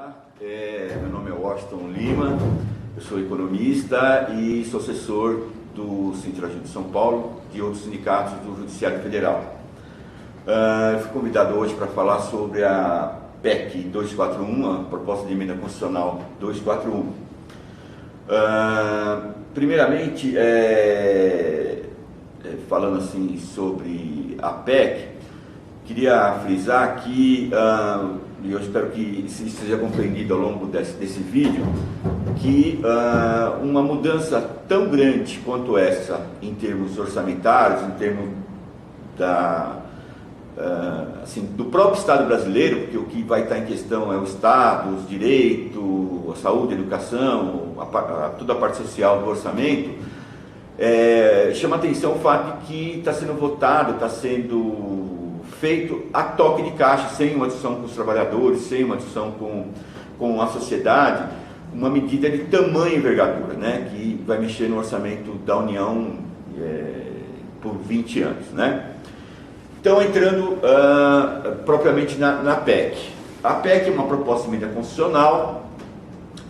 Olá, meu nome é Washington Lima, eu sou economista e sou assessor do Sindicato de São Paulo e outros sindicatos do Judiciário Federal. Fui convidado hoje para falar sobre a PEC 241, a Proposta de Emenda Constitucional 241. Primeiramente, falando assim sobre a PEC, queria frisar que, e eu espero que isso seja compreendido ao longo desse vídeo, que uma mudança tão grande quanto essa, em termos orçamentários, em termos do próprio Estado brasileiro, porque o que vai estar em questão é o Estado, os direitos, a saúde, a educação, toda a parte social do orçamento, chama atenção o fato de que está sendo votado, está sendo feito a toque de caixa, sem uma discussão com os trabalhadores, sem uma discussão com a sociedade, uma medida de tamanha envergadura, né, que vai mexer no orçamento da União por 20 anos. Né? Então, entrando propriamente na PEC. A PEC é uma proposta de emenda constitucional,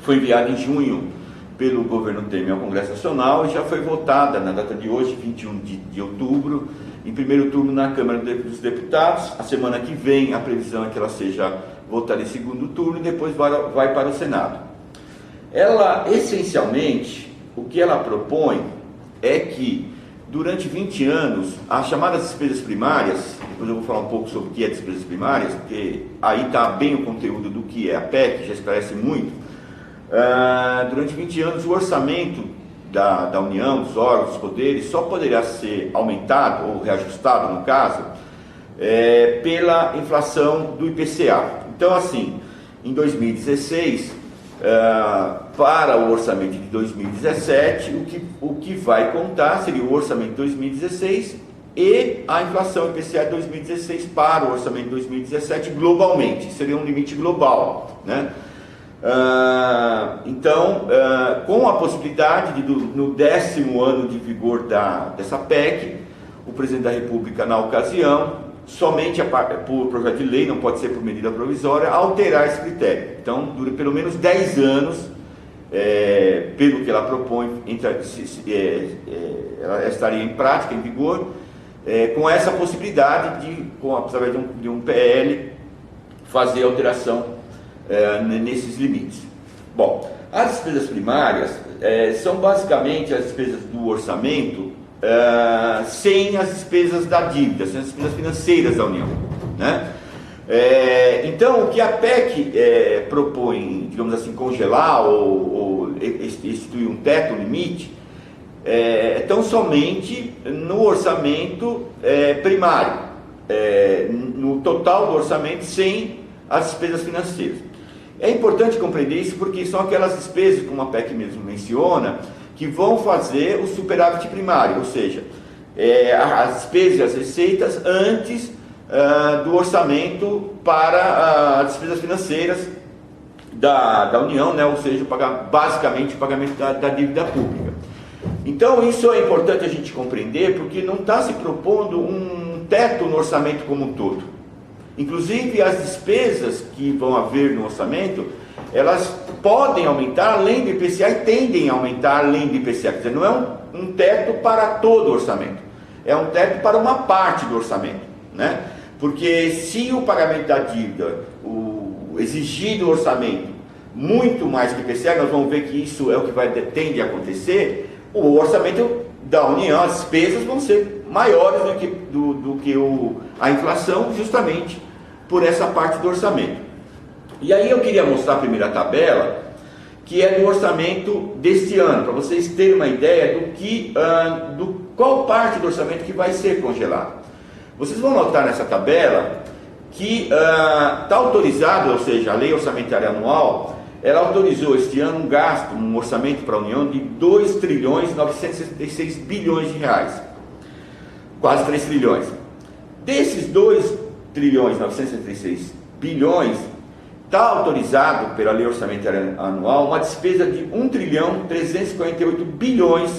foi enviada em junho pelo governo Temer ao Congresso Nacional e já foi votada na data de hoje, 21 de outubro, em primeiro turno na Câmara dos Deputados. A semana que vem a previsão é que ela seja votada em segundo turno e depois vai para o Senado. Ela, essencialmente, o que ela propõe é que durante 20 anos, as chamadas despesas primárias, depois eu vou falar um pouco sobre o que é despesas primárias, porque aí está bem o conteúdo do que é a PEC, já esclarece muito. Durante 20 anos, o orçamento da União, dos órgãos, dos poderes, só poderá ser aumentado, ou reajustado no caso, pela inflação do IPCA. Então, assim, em 2016, para o orçamento de 2017, o que vai contar seria o orçamento de 2016 e a inflação IPCA de 2016 para o orçamento de 2017 globalmente, seria um limite global, né? Então, com a possibilidade de, no 10º ano de vigor dessa PEC, o presidente da República, na ocasião, somente por projeto de lei, não pode ser por medida provisória, alterar esse critério. Então, dura pelo menos 10 anos, pelo que ela propõe, ela estaria em prática, em vigor, com essa possibilidade de, através de um PL, fazer alteração nesses limites. Bom, as despesas primárias são basicamente as despesas do orçamento sem as despesas da dívida, sem as despesas financeiras da União, né? Então, o que a PEC propõe, digamos assim, congelar ou instituir um teto, um limite, tão somente no orçamento primário, no total do orçamento, sem as despesas financeiras. É importante compreender isso porque são aquelas despesas, como a PEC mesmo menciona, que vão fazer o superávit primário, ou seja, as despesas e as receitas antes do orçamento para as despesas financeiras da União, né? Ou seja, basicamente o pagamento da dívida pública. Então, isso é importante a gente compreender porque não está se propondo um teto no orçamento como um todo. Inclusive, as despesas que vão haver no orçamento, elas podem aumentar além do IPCA e tendem a aumentar além do IPCA. Quer dizer, não é um teto para todo o orçamento, é um teto para uma parte do orçamento, né? Porque se o pagamento da dívida, o exigido orçamento, muito mais que o IPCA, nós vamos ver que isso é o que tende a acontecer, o orçamento da União, as despesas vão ser maiores do que a inflação, justamente por essa parte do orçamento. E aí eu queria mostrar a primeira tabela, que é do orçamento deste ano, para vocês terem uma ideia do qual parte do orçamento que vai ser congelado. Vocês vão notar nessa tabela que está autorizado, ou seja, a lei orçamentária anual, ela autorizou este ano um gasto, um orçamento para a União de 2 trilhões 966 bilhões de reais, quase 3 trilhões. Desses 2 trilhões 966 bilhões, está autorizado pela lei orçamentária anual uma despesa de 1 trilhão 348 bilhões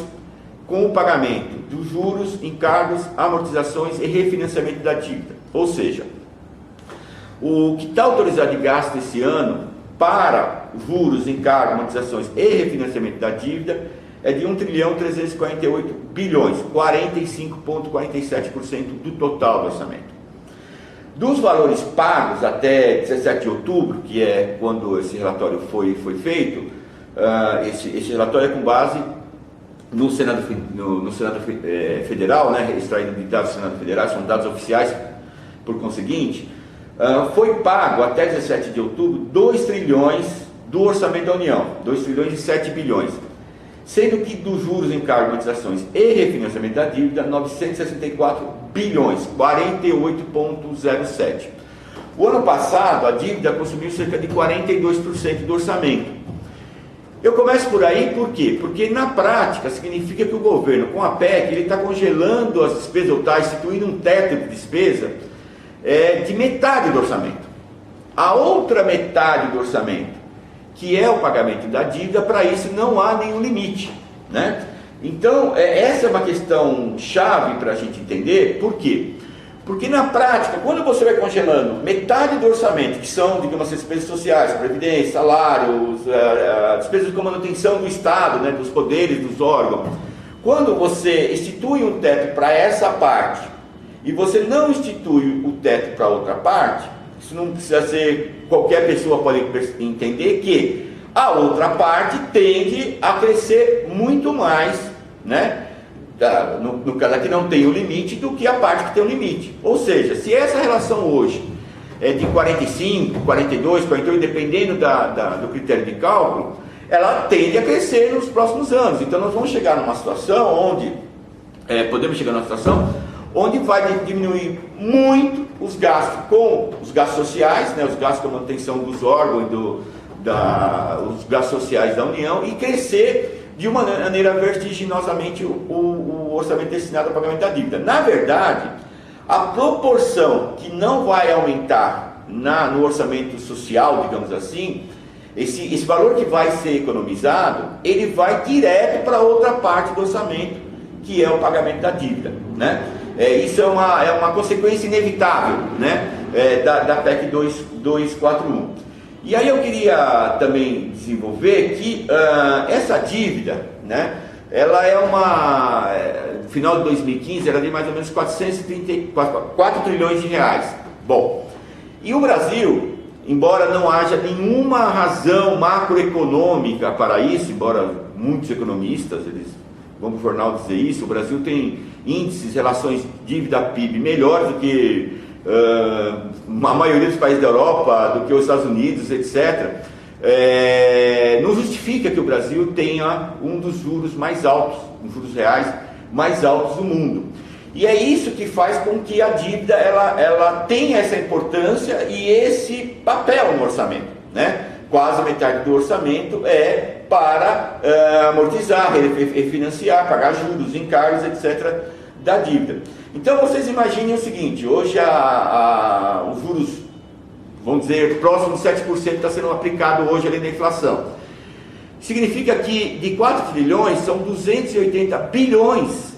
com o pagamento dos juros, encargos, amortizações e refinanciamento da dívida. Ou seja, o que está autorizado de gasto esse ano para juros, encargos, amortizações e refinanciamento da dívida é de 1.348 bilhões, 45,47% do total do orçamento. Dos valores pagos até 17 de outubro, que é quando esse relatório foi feito, esse relatório é com base no Senado Federal, né, extraído de dados do Senado Federal, são dados oficiais, por conseguinte, foi pago até 17 de outubro 2 trilhões do orçamento da União, 2 trilhões e 7 bilhões, sendo que dos juros, encargos, amortizações e refinanciamento da dívida, 964 bilhões, 48,07%. O ano passado, a dívida consumiu cerca de 42% do orçamento. Eu começo por aí, por quê? Porque na prática significa que o governo, com a PEC, ele está congelando as despesas, ou está instituindo um teto de despesa de metade do orçamento. A outra metade do orçamento, que é o pagamento da dívida, para isso não há nenhum limite, né? Então, essa é uma questão chave para a gente entender. Por quê? Porque na prática, quando você vai congelando metade do orçamento, que são, digamos, as despesas sociais, previdência, salários, despesas de manutenção do Estado, né, dos poderes, dos órgãos, quando você institui um teto para essa parte e você não institui o teto para outra parte, isso não precisa ser, qualquer pessoa pode entender que a outra parte tende a crescer muito mais, né? No caso aqui não tem o limite do que a parte que tem o limite. Ou seja, se essa relação hoje é de 45, 42, 48, dependendo do critério de cálculo, ela tende a crescer nos próximos anos. Então nós vamos chegar numa situação onde, onde vai diminuir muito os gastos com os gastos sociais, né, os gastos com a manutenção dos órgãos, os gastos sociais da União, e crescer de uma maneira vertiginosamente o orçamento destinado ao pagamento da dívida. Na verdade, a proporção que não vai aumentar no orçamento social, digamos assim, esse valor que vai ser economizado, ele vai direto para outra parte do orçamento, que é o pagamento da dívida, né? Isso é uma consequência inevitável, né, da PEC 241. E aí eu queria também desenvolver que essa dívida, né, ela no final de 2015, era de mais ou menos 4 trilhões de reais. Bom, e o Brasil, embora não haja nenhuma razão macroeconômica para isso, embora muitos economistas, eles vão para o jornal dizer isso, o Brasil tem índices, relações dívida-PIB melhores do que a maioria dos países da Europa, do que os Estados Unidos, etc. Não justifica que o Brasil tenha um dos juros mais altos, os juros reais mais altos do mundo. E é isso que faz com que a dívida ela tenha essa importância e esse papel no orçamento, né? Quase metade do orçamento é para amortizar, refinanciar, pagar juros, encargos, etc. da dívida. Então vocês imaginem o seguinte: hoje os juros, vamos dizer, próximo de 7% está sendo aplicado hoje além da inflação. Significa que de 4 trilhões são 280 bilhões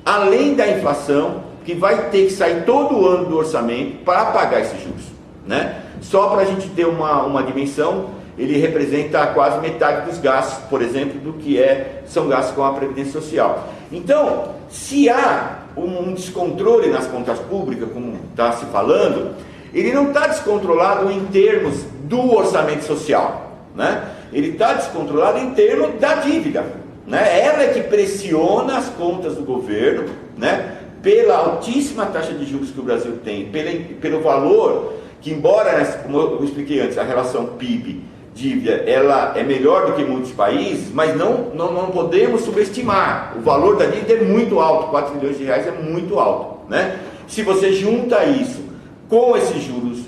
além da inflação, que vai ter que sair todo ano do orçamento para pagar esses juros, né? Só para a gente ter uma dimensão, ele representa quase metade dos gastos, por exemplo, do que são gastos com a Previdência Social. Então, se há um descontrole nas contas públicas, como está se falando, ele não está descontrolado em termos do orçamento social, né? Ele está descontrolado em termos da dívida, né? Ela é que pressiona as contas do governo, né? Pela altíssima taxa de juros que o Brasil tem, pelo valor que, embora, como eu expliquei antes, a relação PIB-dívida ela é melhor do que em muitos países, mas não podemos subestimar. O valor da dívida é muito alto, 4 trilhões de reais é muito alto, né? Se você junta isso com esses juros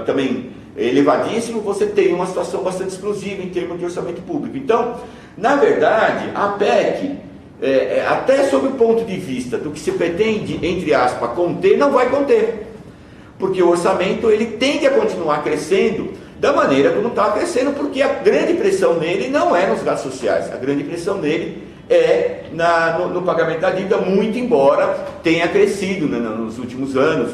também elevadíssimo, você tem uma situação bastante explosiva em termos de orçamento público. Então, na verdade, a PEC, até sob o ponto de vista do que se pretende, entre aspas, conter, não vai conter. Porque o orçamento ele tende a continuar crescendo da maneira como está crescendo, porque a grande pressão nele não é nos gastos sociais, a grande pressão nele é no pagamento da dívida, muito embora tenha crescido, né, nos últimos anos,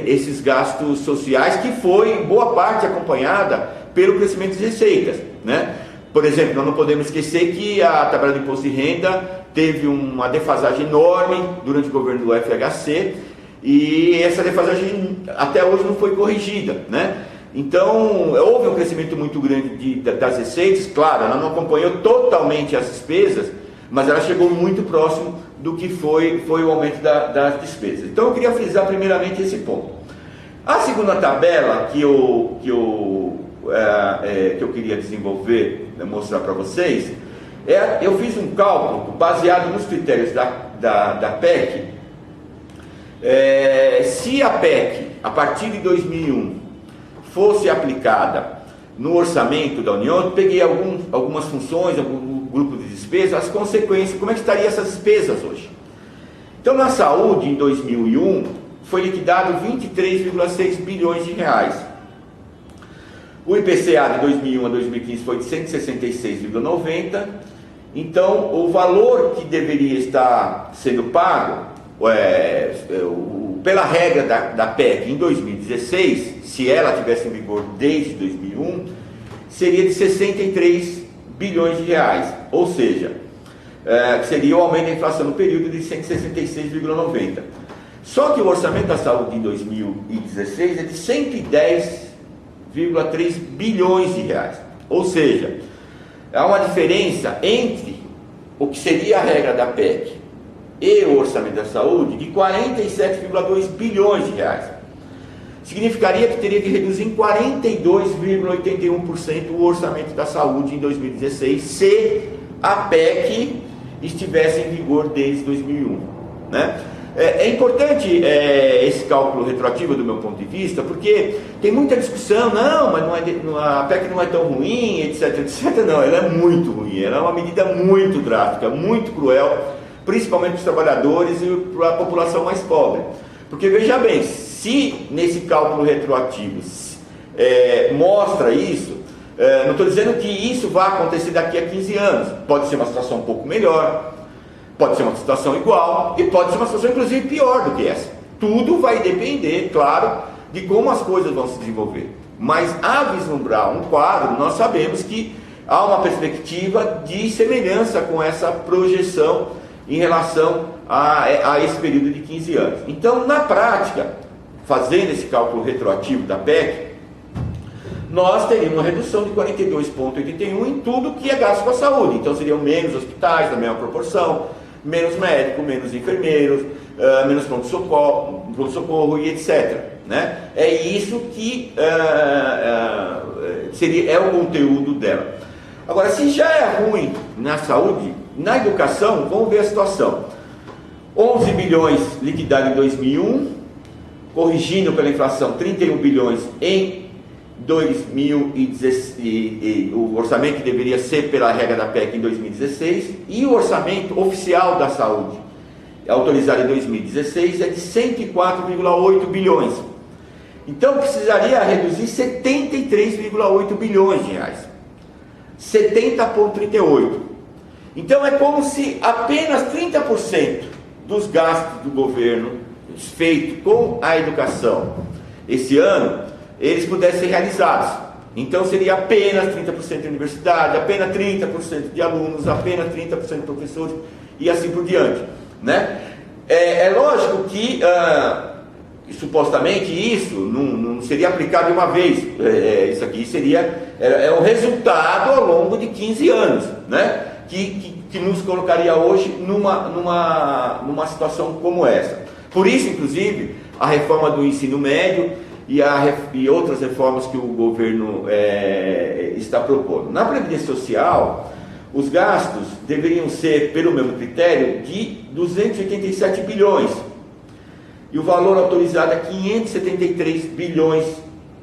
esses gastos sociais, que foi em boa parte acompanhada pelo crescimento de receitas, né? Por exemplo, nós não podemos esquecer que a tabela de imposto de renda teve uma defasagem enorme durante o governo do FHC, e essa defasagem até hoje não foi corrigida, né? Então, houve um crescimento muito grande das receitas. Claro, ela não acompanhou totalmente as despesas, mas ela chegou muito próximo do que foi o aumento das despesas. Então, eu queria frisar primeiramente esse ponto. A segunda tabela que eu queria desenvolver, mostrar para vocês, eu fiz um cálculo baseado nos critérios da PEC. Se a PEC, a partir de 2001, fosse aplicada no orçamento da União, eu peguei algumas funções, algum grupo de despesas, as consequências, como é que estariam essas despesas hoje. Então, na saúde, em 2001, foi liquidado 23,6 bilhões de reais. O IPCA de 2001 a 2015 foi de 166,90. Então, o valor que deveria estar sendo pago pela regra da PEC em 2016, se ela tivesse em vigor desde 2001, seria de 63 bilhões de reais, ou seja, seria o aumento da inflação no período de 166,90. Só que o orçamento da saúde em 2016 é de 110,3 bilhões de reais, ou seja, há uma diferença entre o que seria a regra da PEC e o orçamento da saúde de 47,2 bilhões de reais. Significaria que teria que reduzir em 42,81% o orçamento da saúde em 2016, se a PEC estivesse em vigor desde 2001, né? É importante esse cálculo retroativo do meu ponto de vista, porque tem muita discussão, mas a PEC não é tão ruim, etc, etc. Não, ela é muito ruim, ela é uma medida muito drástica, muito cruel, principalmente para os trabalhadores e para a população mais pobre. Porque veja bem, se nesse cálculo retroativo mostra isso, não estou dizendo que isso vai acontecer daqui a 15 anos, pode ser uma situação um pouco melhor, pode ser uma situação igual e pode ser uma situação inclusive pior do que essa. Tudo vai depender, claro, de como as coisas vão se desenvolver. Mas a vislumbrar um quadro, nós sabemos que há uma perspectiva de semelhança com essa projeção em relação a esse período de 15 anos. Então, na prática, fazendo esse cálculo retroativo da PEC, nós teríamos uma redução de 42,81 em tudo que é gasto com a saúde. Então, seriam menos hospitais, na mesma proporção, menos médicos, menos enfermeiros, menos pronto-socorro e etc. Né? É isso que é o conteúdo dela. Agora, se já é ruim na saúde, na educação, vamos ver a situação. 11 bilhões liquidado em 2001, corrigindo pela inflação 31 bilhões em 2016, o orçamento que deveria ser pela regra da PEC em 2016, e o orçamento oficial da saúde, autorizado em 2016, é de 104,8 bilhões. Então precisaria reduzir 73,8 bilhões de reais, 70,38. Então é como se apenas 30% dos gastos do governo feitos com a educação esse ano eles pudessem ser realizados. Então seria apenas 30% de universidade, apenas 30% de alunos, apenas 30% de professores e assim por diante, né? É lógico que supostamente isso não seria aplicado de uma vez. Isso aqui seria um resultado ao longo de 15 anos, né? Que nos colocaria hoje numa situação como essa. Por isso, inclusive, a reforma do ensino médio e outras reformas que o governo está propondo. Na Previdência Social, os gastos deveriam ser, pelo mesmo critério, de 287 bilhões. E o valor autorizado é 573 bilhões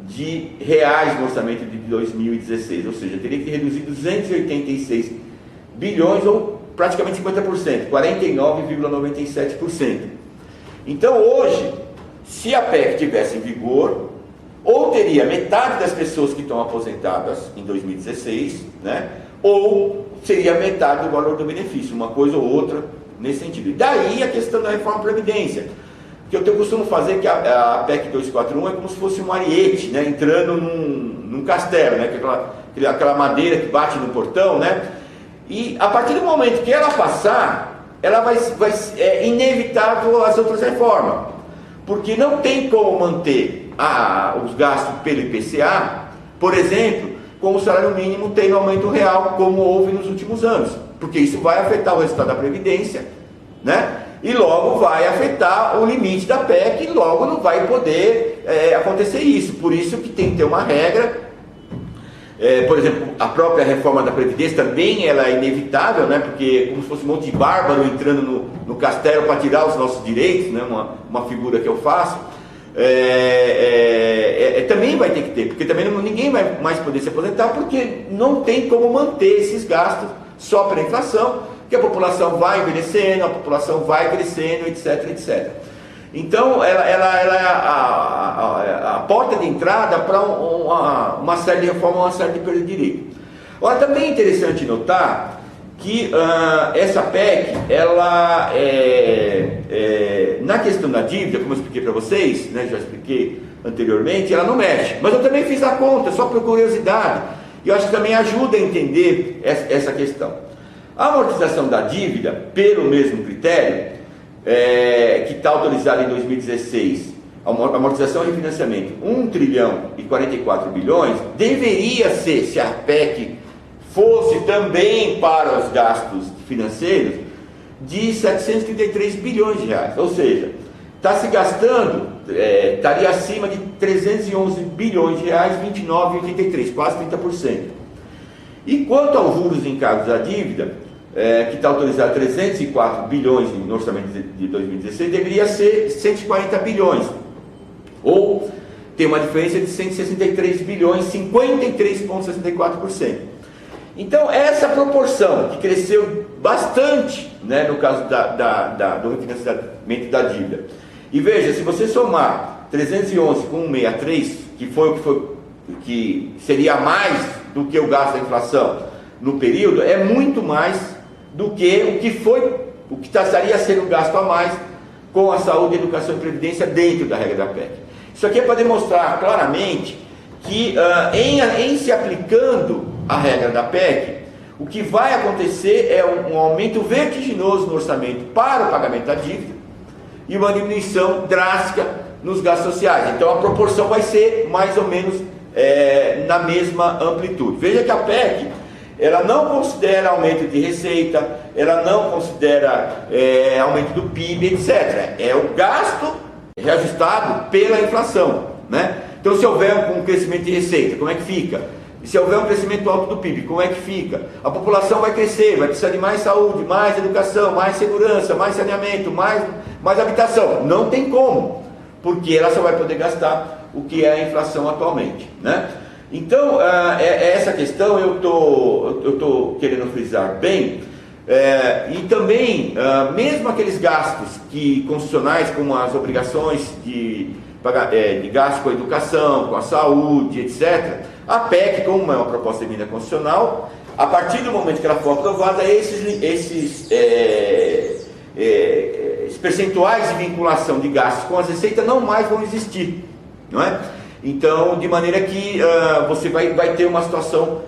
de reais no orçamento de 2016. Ou seja, teria que reduzir 286 bilhões, ou praticamente 50%, 49,97%. Então, hoje, se a PEC tivesse em vigor, ou teria metade das pessoas que estão aposentadas em 2016, né, ou seria metade do valor do benefício, uma coisa ou outra nesse sentido. E daí a questão da reforma da Previdência. que eu costumo fazer que a PEC 241 é como se fosse um ariete, né, entrando num castelo, né, aquela madeira que bate no portão, né, e a partir do momento que ela passar, ela é inevitável as outras reformas, porque não tem como manter os gastos pelo IPCA, por exemplo, como o salário mínimo tem no aumento real, como houve nos últimos anos, porque isso vai afetar o resultado da Previdência, né? E logo vai afetar o limite da PEC, e logo não vai poder acontecer isso. Por isso que tem que ter uma regra. Por exemplo, a própria reforma da Previdência também ela é inevitável, né? Porque é como se fosse um monte de bárbaro entrando no castelo para tirar os nossos direitos, né? Uma figura que eu faço. Também vai ter que ter, porque também ninguém vai mais poder se aposentar, porque não tem como manter esses gastos só pela inflação, que a população vai envelhecendo, a população vai crescendo, etc, etc. Então, ela é a porta de entrada para uma série de reformas, uma série de perda de direito. Agora, também é interessante notar que essa PEC, ela na questão da dívida, como eu expliquei para vocês, né, já expliquei anteriormente, ela não mexe. Mas eu também fiz a conta, só por curiosidade, e eu acho que também ajuda a entender essa questão. A amortização da dívida, pelo mesmo critério, que está autorizada em 2016, a amortização e refinanciamento, 1 trilhão e 44 bilhões, deveria ser, se a PEC fosse também para os gastos financeiros, de 733 bilhões de reais. Ou seja, está se gastando, estaria acima de 311 bilhões de reais, 29,83, quase 30%. E quanto aos juros encargos da dívida, que está autorizado 304 bilhões no orçamento de 2016, deveria ser 140 bilhões, ou tem uma diferença de 163 bilhões, 53,64%. Então, essa proporção, que cresceu bastante, né, no caso do refinanciamento da dívida, e veja, se você somar 311 com 163, que seria mais do que o gasto da inflação no período, é muito mais do que o que estaria sendo gasto a mais com a saúde, educação e previdência dentro da regra da PEC. Isso aqui é para demonstrar claramente que em se aplicando a regra da PEC, o que vai acontecer é um aumento vertiginoso no orçamento para o pagamento da dívida e uma diminuição drástica nos gastos sociais. Então a proporção vai ser mais ou menos na mesma amplitude. Veja que a PEC ela não considera aumento de receita, ela não considera aumento do PIB, etc. É o gasto reajustado pela inflação, né? Então, se houver um crescimento de receita, como é que fica? E se houver um crescimento alto do PIB, como é que fica? A população vai crescer, vai precisar de mais saúde, mais educação, mais segurança, mais saneamento, mais habitação. Não tem como, porque ela só vai poder gastar o que é a inflação atualmente, né? Então, essa questão eu tô querendo frisar bem, e também, mesmo aqueles gastos constitucionais, como as obrigações de gasto com a educação, com a saúde, etc., a PEC, como é uma proposta de emenda constitucional, a partir do momento que ela for aprovada, esses percentuais de vinculação de gastos com as receitas não mais vão existir, não é? Então, de maneira que você vai ter uma situação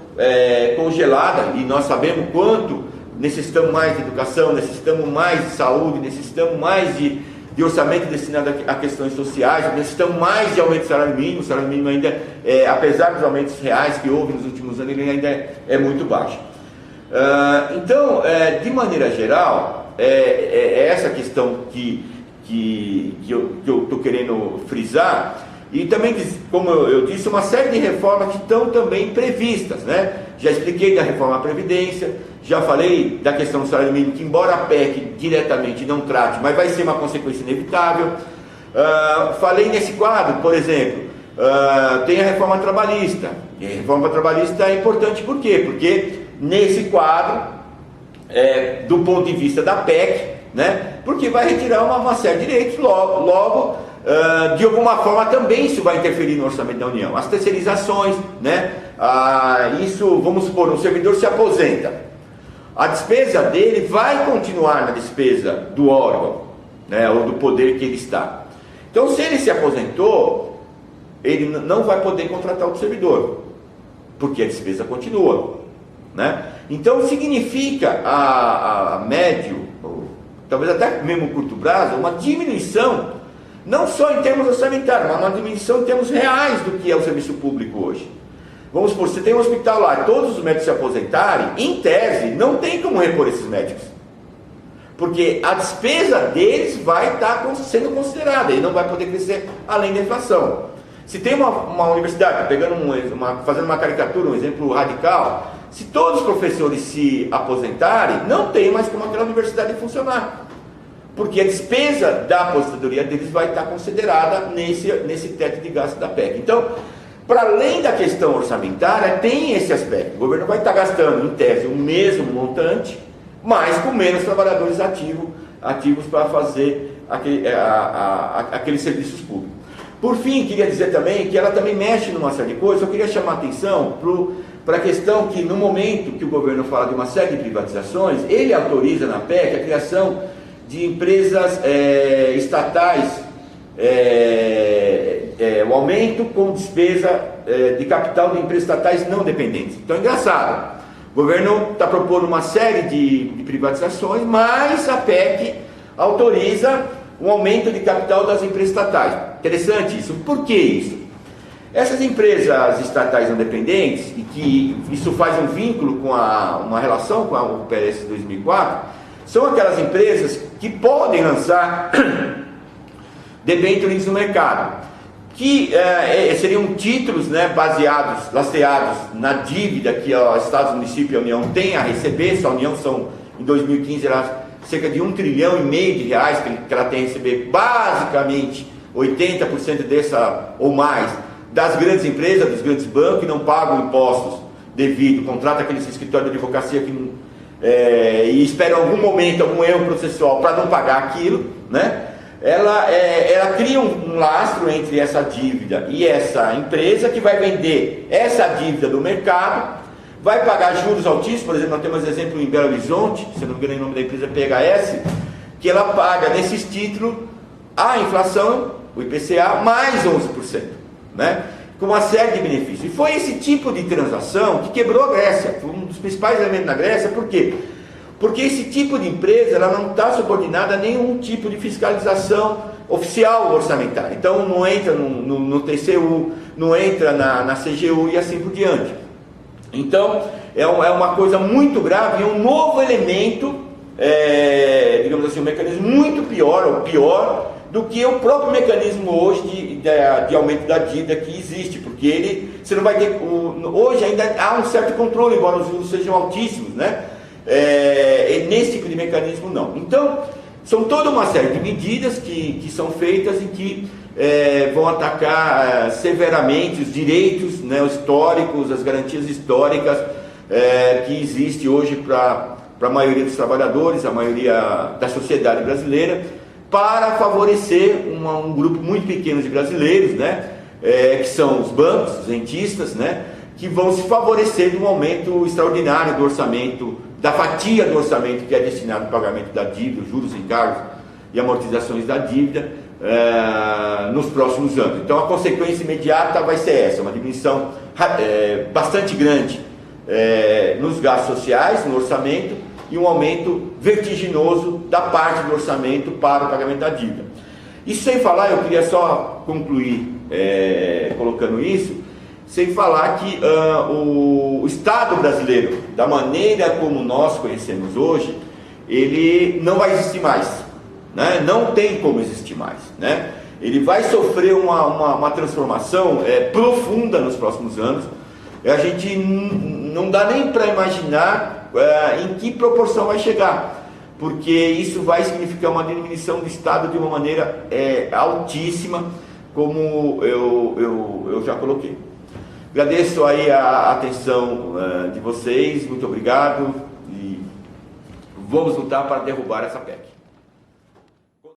congelada, e nós sabemos quanto necessitamos mais de educação, necessitamos mais de saúde, necessitamos mais de orçamento destinado a questões sociais, necessitamos mais de aumento do salário mínimo. O salário mínimo ainda, apesar dos aumentos reais que houve nos últimos anos, ele ainda é muito baixo. Então, de maneira geral, essa questão que eu estou querendo frisar. E também, como eu disse, uma série de reformas que estão também previstas, né? Já expliquei da reforma da Previdência, já falei da questão do salário mínimo, que embora a PEC diretamente não trate, mas vai ser uma consequência inevitável. Falei nesse quadro, por exemplo, tem a reforma trabalhista. E a reforma trabalhista é importante por quê? Porque nesse quadro, do ponto de vista da PEC, né? Porque vai retirar uma série de direitos, logo de alguma forma também isso vai interferir no orçamento da União. As terceirizações, né? Isso, vamos supor, um servidor se aposenta, a despesa dele vai continuar na despesa do órgão, né? Ou do poder que ele está. Então, se ele se aposentou, ele não vai poder contratar outro servidor, porque a despesa continua, né? Então, significa a médio, ou talvez até mesmo curto prazo, uma diminuição, não só em termos orçamentários, mas uma diminuição em termos reais do que é o serviço público hoje. Vamos supor, você tem um hospital lá, todos os médicos se aposentarem, em tese, não tem como repor esses médicos, porque a despesa deles vai estar sendo considerada, e não vai poder crescer além da inflação. Se tem uma universidade, fazendo uma caricatura, um exemplo radical, se todos os professores se aposentarem, não tem mais como aquela universidade funcionar, porque a despesa da aposentadoria deles vai estar considerada nesse teto de gasto da PEC. Então, para além da questão orçamentária, tem esse aspecto. O governo vai estar gastando, em tese, o mesmo montante, mas com menos trabalhadores ativos para fazer aqueles serviços públicos. Por fim, queria dizer também que ela também mexe numa série de coisas. Eu queria chamar a atenção para a questão que, no momento que o governo fala de uma série de privatizações, ele autoriza na PEC a criação de empresas estatais, o aumento com despesa de capital de empresas estatais não dependentes. Então é engraçado, o governo está propondo uma série de privatizações, mas a PEC autoriza um aumento de capital das empresas estatais. Interessante isso. Por que isso? Essas empresas estatais não dependentes, e que isso faz um vínculo com uma relação com o PLS 2004, são aquelas empresas que podem lançar debêntures no mercado, que seriam títulos, né, lastreados na dívida que o Estado, o município e a União têm a receber. A União em 2015 era cerca de R$1,5 trilhão de reais que ela tem a receber, basicamente 80% dessa ou mais das grandes empresas, dos grandes bancos, que não pagam impostos devido, contrata aqueles escritórios de advocacia e esperam algum momento, algum erro processual para não pagar aquilo, né? Ela cria um lastro entre essa dívida e essa empresa, que vai vender essa dívida do mercado, vai pagar juros altíssimos. Por exemplo, nós temos exemplo em Belo Horizonte, se não me engano o nome da empresa é PHS, que ela paga nesses títulos a inflação, o IPCA, mais 11%, né? Com uma série de benefícios. E foi esse tipo de transação que quebrou a Grécia, foi um dos principais elementos na Grécia. Por quê? Porque esse tipo de empresa ela não está subordinada a nenhum tipo de fiscalização oficial orçamentária. Então não entra no TCU, não entra na CGU e assim por diante. Então é uma coisa muito grave, é um novo elemento, digamos assim, um mecanismo muito pior do que o próprio mecanismo hoje de aumento da dívida que existe, porque você não vai ter, hoje ainda há um certo controle, embora os juros sejam altíssimos, né? Nesse tipo de mecanismo não. Então, são toda uma série de medidas que são feitas e que vão atacar severamente os direitos, né, históricos, as garantias históricas que existe hoje para a maioria dos trabalhadores, a maioria da sociedade brasileira, para favorecer um grupo muito pequeno de brasileiros, né, que são os bancos, os rentistas, né, que vão se favorecer de um aumento extraordinário do orçamento, da fatia do orçamento que é destinado ao pagamento da dívida, juros, encargos e amortizações da dívida nos próximos anos. Então a consequência imediata vai ser essa, uma diminuição bastante grande nos gastos sociais, no orçamento, e um aumento vertiginoso da parte do orçamento para o pagamento da dívida. Isso sem falar, eu queria só concluir colocando isso, sem falar que o Estado brasileiro, da maneira como nós conhecemos hoje, ele não vai existir mais, né? Não tem como existir mais, né? Ele vai sofrer uma transformação profunda nos próximos anos. A gente não dá nem para imaginar em que proporção vai chegar, porque isso vai significar uma diminuição do Estado de uma maneira altíssima, como eu já coloquei. Agradeço aí a atenção de vocês, muito obrigado, e vamos lutar para derrubar essa PEC.